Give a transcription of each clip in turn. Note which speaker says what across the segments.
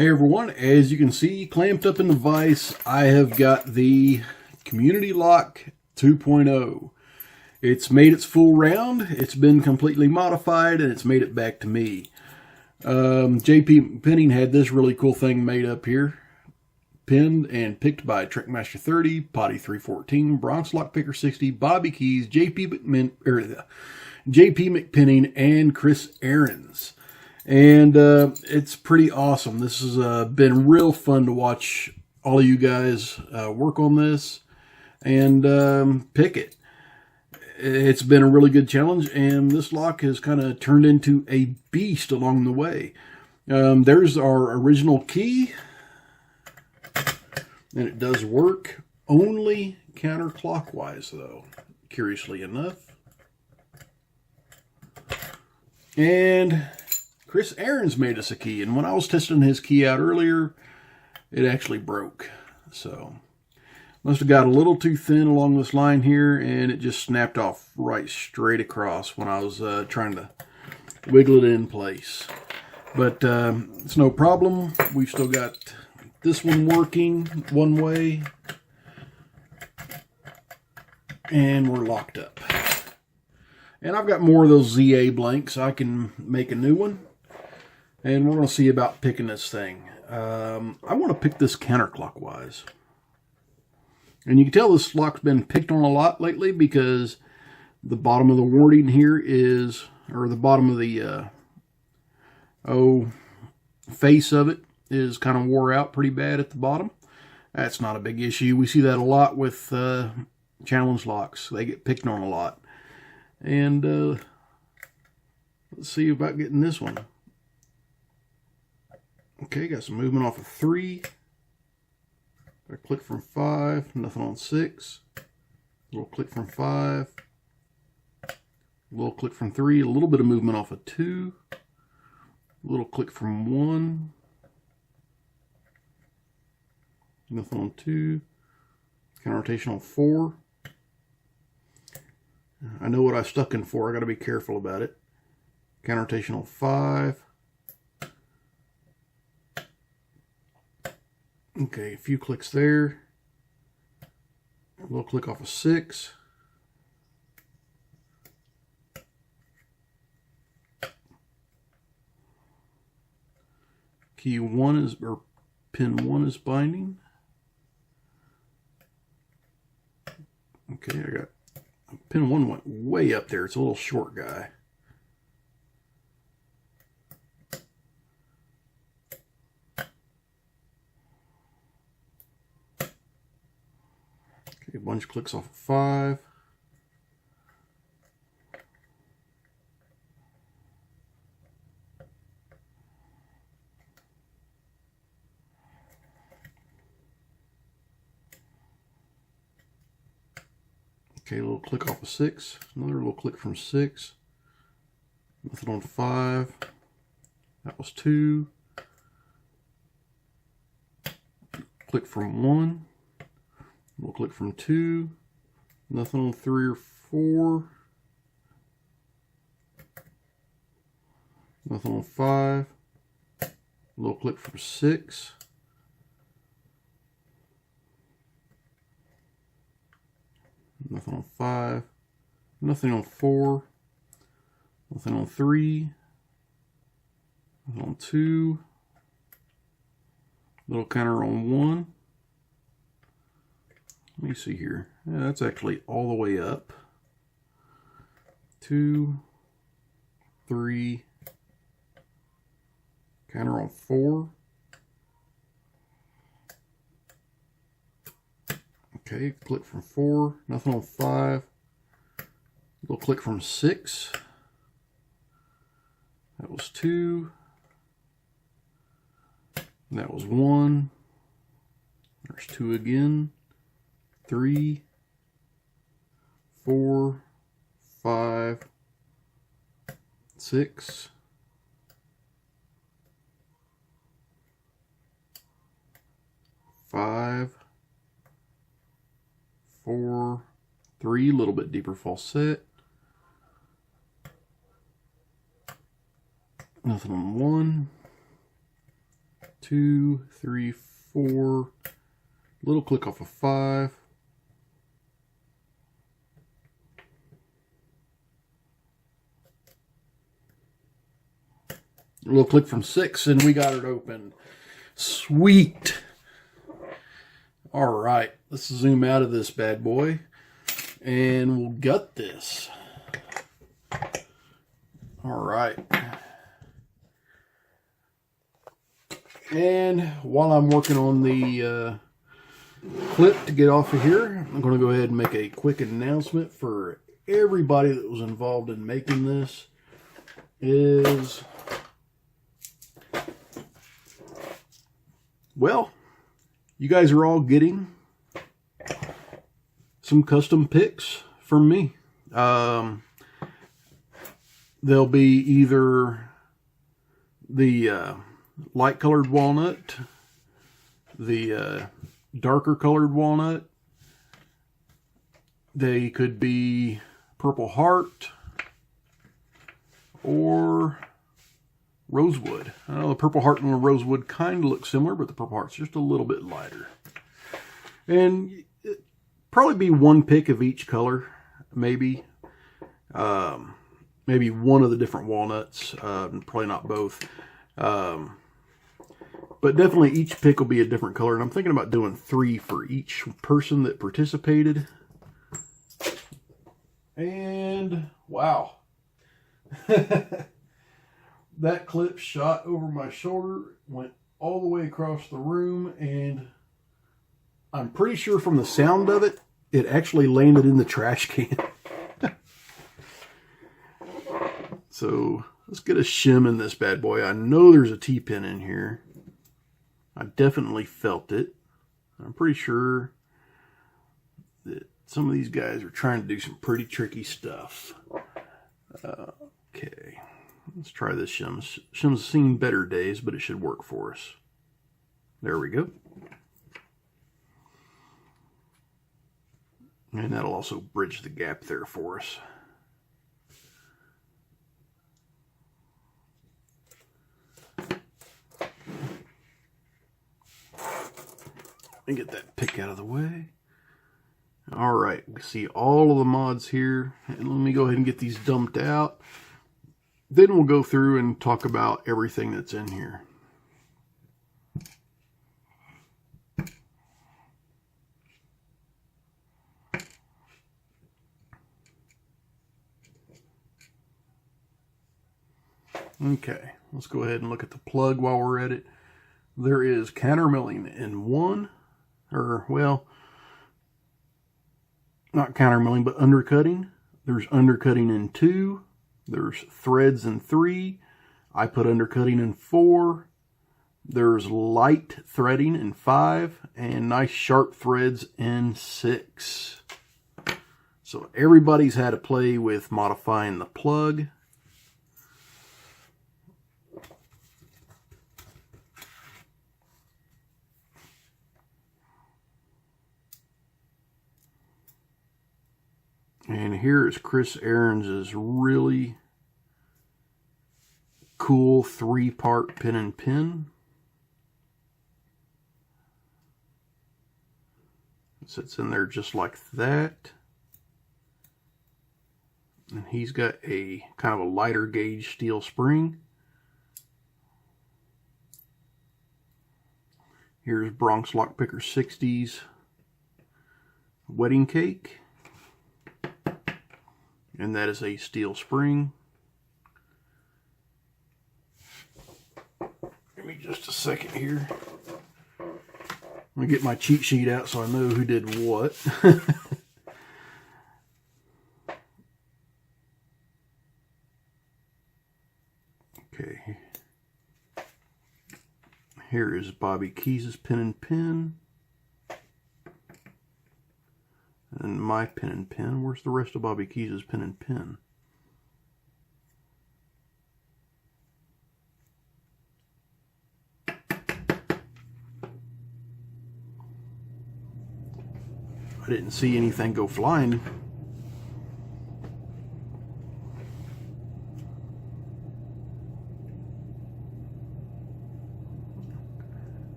Speaker 1: Hey everyone, as you can see, clamped up in the vise, I have got the Community Lock 2.0. It's made its full round, it's been completely modified, and it's made it back to me. JP Pinning had this really cool thing made up here. Pinned and picked by Trickmaster 30, Potty 314, Bronx Lockpicker 60, Bobby Keys, JP McPinning, and Chris Aarons. And it's pretty awesome. This has been real fun to watch all of you guys work on this and pick it. It's been a really good challenge, and this lock has kind of turned into a beast along the way. There's our original key, and it does work only counterclockwise, though, curiously enough. And Chris Aarons made us a key, and when I was testing his key out earlier, it actually broke. So, must have got a little too thin along this line here, and it just snapped off right straight across when I was trying to wiggle it in place. But it's no problem. We've still got this one working one way, and we're locked up. And I've got more of those ZA blanks. I can make a new one. And we're going to see about picking this thing. I want to pick this counterclockwise. And you can tell this lock's been picked on a lot lately because the bottom of the warding here is, or the bottom of the face of it is kind of wore out pretty bad at the bottom. That's not a big issue. We see that a lot with challenge locks. They get picked on a lot. And let's see about getting this one. Okay, got some movement off of 3. Got a click from 5, nothing on 6. A little click from 5. A little click from 3, a little bit of movement off of 2. A little click from 1. Nothing on 2. Counter rotation on 4. I know what I stuck in 4, I got to be careful about it. Counter rotation on 5. Okay, a few clicks there. A little click off of 6. Key 1 is, or pin 1 is binding. Okay, I got, pin 1 went way up there. It's a little short guy. A bunch of clicks off of 5. Okay, a little click off of 6. Another little click from 6. Nothing on 5. That was 2. Click from 1. We'll click from 2, nothing on 3 or 4, nothing on 5, little click from 6, nothing on 5, nothing on 4, nothing on 3, nothing on 2, little counter on 1. Let me see here. Yeah, that's actually all the way up. 2, 3, counter on 4. Okay, click from 4, nothing on 5. Little click from 6. That was 2. That was 1. There's 2 again. 3, 4, 5, 6, 5, 4, 3, a little bit deeper falset. Nothing on 1. 2, 3, 4. Little click off of 5. A little click from 6, and we got it open. Sweet. All right, let's zoom out of this bad boy, and we'll gut this. All right. And while I'm working on the clip to get off of here, I'm going to go ahead and make a quick announcement for everybody that was involved in making this. Well, you guys are all getting some custom picks from me. They'll be either the light colored walnut, the darker colored walnut. They could be purple heart or rosewood. I know the purple heart and the rosewood kind of look similar, but the purple heart's just a little bit lighter. And probably be one pick of each color, maybe. Maybe one of the different walnuts, probably not both. But definitely each pick will be a different color. And I'm thinking about doing 3 for each person that participated. And wow. That clip shot over my shoulder, went all the way across the room, and I'm pretty sure from the sound of it, it actually landed in the trash can. So let's get a shim in this bad boy. I know there's a T-pin in here. I definitely felt it. I'm pretty sure that some of these guys are trying to do some pretty tricky stuff. Okay, let's try this shim. Shim's seen better days, but it should work for us. There we go. And that'll also bridge the gap there for us. And get that pick out of the way. All right, we see all of the mods here. And let me go ahead and get these dumped out. Then we'll go through and talk about everything that's in here. Okay, let's go ahead and look at the plug while we're at it. There is countermilling in 1, or well, not countermilling, but undercutting. There's undercutting in 2. There's threads in 3. I put undercutting in 4. There's light threading in 5, and nice sharp threads in 6. So everybody's had to play with modifying the plug. And here is Chris Aarons' really cool 3-part pin and pin. It sits in there just like that. And he's got a kind of a lighter gauge steel spring. Here's Bronx Lockpicker 60's wedding cake. And that is a steel spring. Give me just a second here. I'm going to get my cheat sheet out so I know who did what. Okay. Here is Bobby Keys' pin and pin. And my pin and pin. Where's the rest of Bobby Keys' pin and pin? I didn't see anything go flying.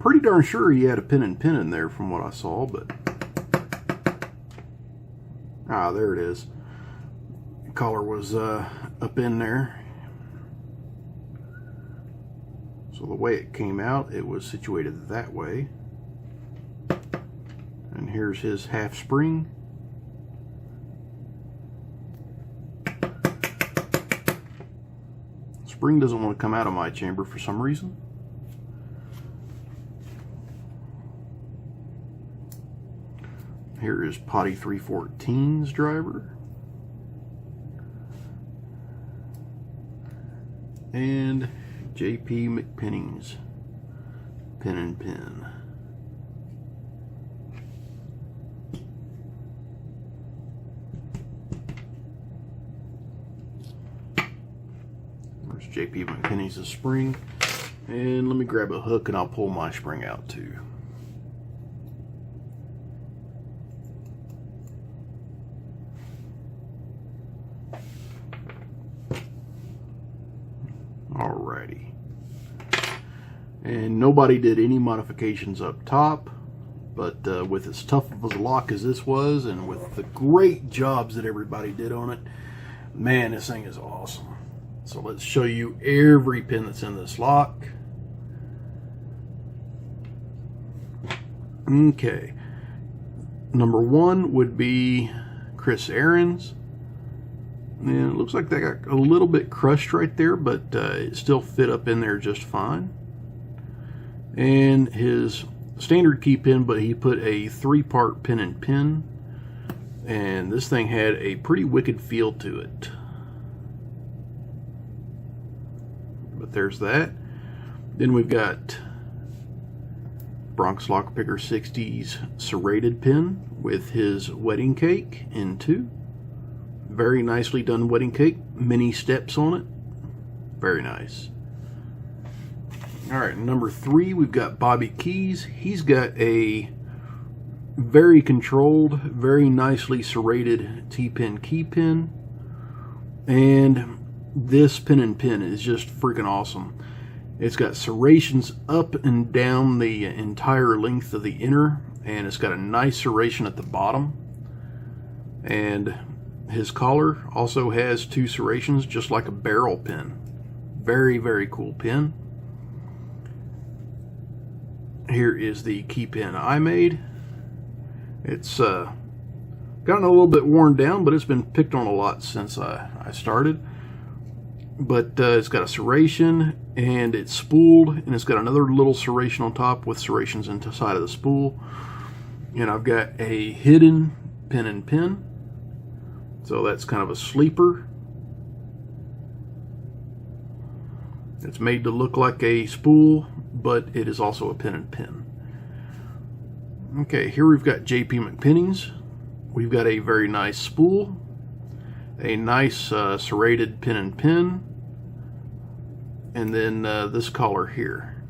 Speaker 1: pretty darn sure he had a pin and pin in there from what I saw, but there it is. The collar was up in there. So the way it came out, it was situated that way. And here's his half spring. Spring doesn't want to come out of my chamber for some reason. Here is Potty 314's driver. And J.P. McPenney's pin and pin. There's J.P. McPenney's spring. And let me grab a hook and I'll pull my spring out too. Alrighty. And nobody did any modifications up top, but with as tough of a lock as this was, and with the great jobs that everybody did on it, man, this thing is awesome. So let's show you every pin that's in this lock. Okay. Number 1 would be Chris Aarons. And it looks like they got a little bit crushed right there, but it still fit up in there just fine. And his standard key pin, but he put a 3-part pin and pin. And this thing had a pretty wicked feel to it. But there's that. Then we've got Bronx Lockpicker 60's serrated pin with his wedding cake in 2. Very nicely done wedding cake. Many steps on it. Very nice. Alright, number 3, we've got Bobby Keys. He's got a very controlled, very nicely serrated T-pin key pin. And this pin and pin is just freaking awesome. It's got serrations up and down the entire length of the inner, and it's got a nice serration at the bottom. And his collar also has 2 serrations, just like a barrel pin. Very, very cool pin. Here is the key pin I made. It's gotten a little bit worn down, but it's been picked on a lot since I started. But it's got a serration, and it's spooled, and it's got another little serration on top with serrations inside of the spool. And I've got a hidden pin and pin. So that's kind of a sleeper. It's made to look like a spool, but it is also a pin and pin. Okay, here we've got J.P. McPenney's. We've got a very nice spool, a nice serrated pin and pin, and then this collar here.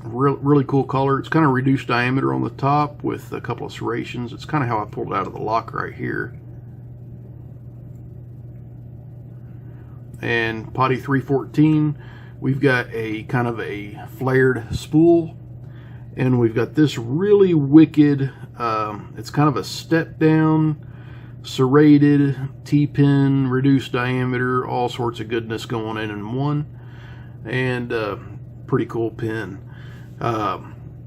Speaker 1: Really cool color. It's kind of reduced diameter on the top with a couple of serrations. It's kind of how I pulled it out of the lock right here. And Potty 314, we've got a kind of a flared spool, and we've got this really wicked, it's kind of a step down, serrated, T-pin, reduced diameter, all sorts of goodness going in one, and pretty cool pin.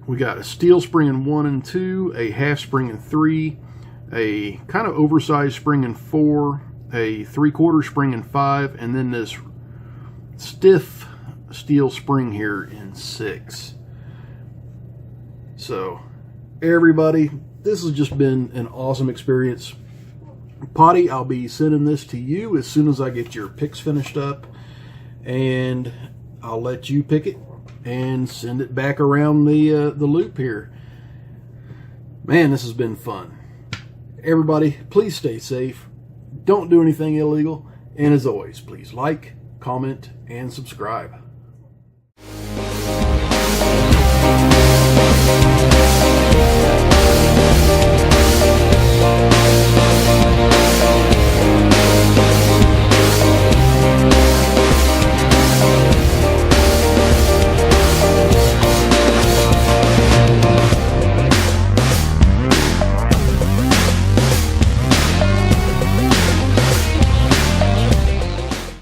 Speaker 1: We got a steel spring in 1 and 2, a half spring in 3, a kind of oversized spring in 4, a 3/4 spring in 5, and then this stiff steel spring here in 6. So everybody, this has just been an awesome experience. Potty, I'll be sending this to you as soon as I get your picks finished up, and I'll let you pick it and send it back around the loop here. Man, this has been fun. Everybody, please stay safe. Don't do anything illegal. And as always, please like, comment, and subscribe.